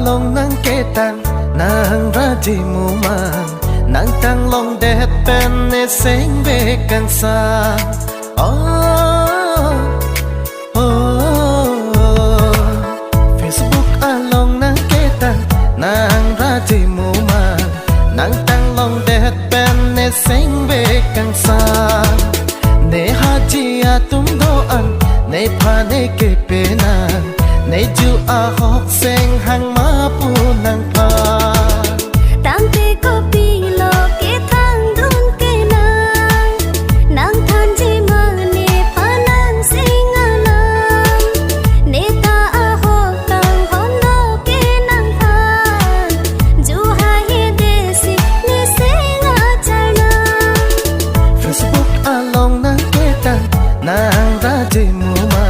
long nang ketan nang raji muman nang tang long det pen ne seng be kan sa Facebook along nang ketan nang raji muman nang tang long det pen ne seng be kan sa ne haji atum do an ne pha ne ke pe na ne ju a hok seng hang ma pu nang pa tang te ko pi lo ke thang dun ke nang than ji ma ne pa nang sing alam ne ta a hok tang hon lo ke nang than ju ha he de si ne sing a chana Facebook along nang ke tan nang ra ji mu ma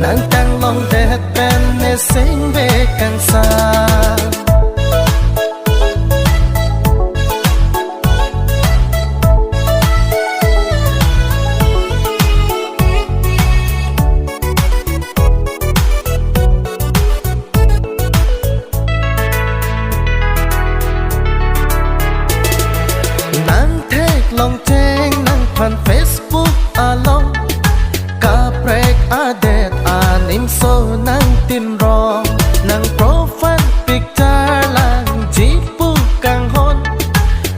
nang tang long de pen ne sing be kan sa long cheng nang phan Facebook along ka prek adet anim so nang tin rong nang profile picture lang jipu kang hon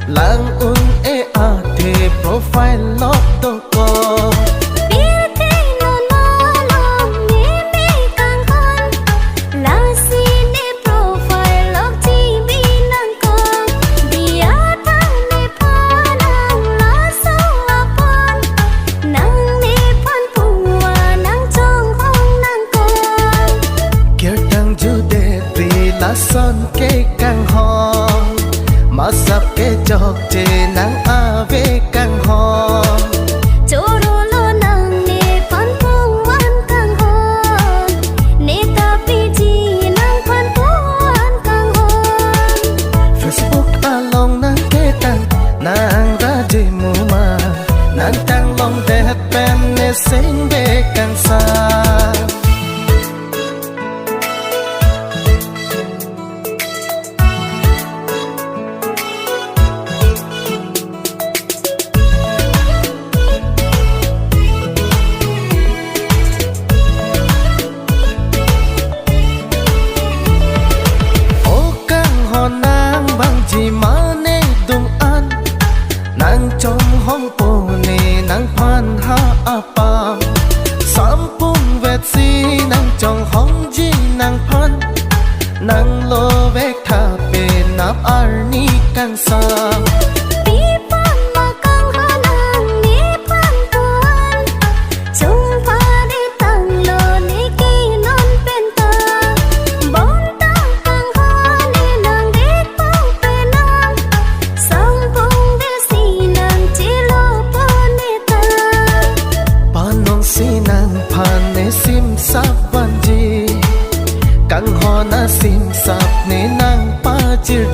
lang un e a the profile log to ko son ke kang hong ma sap ke chok che nang ave kang hong choro lo nang ne phan pung wan kang hong ne ta pi ji nang phan pung wan kang hong Facebook along nang ke tan nang ra ji mu ma nang tang long de pen ne sing be kang sa chỉ mà nê dung an nang trong hong po nê nang phan ha apa sam pung vet si nang trong hong ji nang phan nang lo vek tha pe nap ar ni kan sa sim sap van ji kang ho na sim sap ne nang pa chir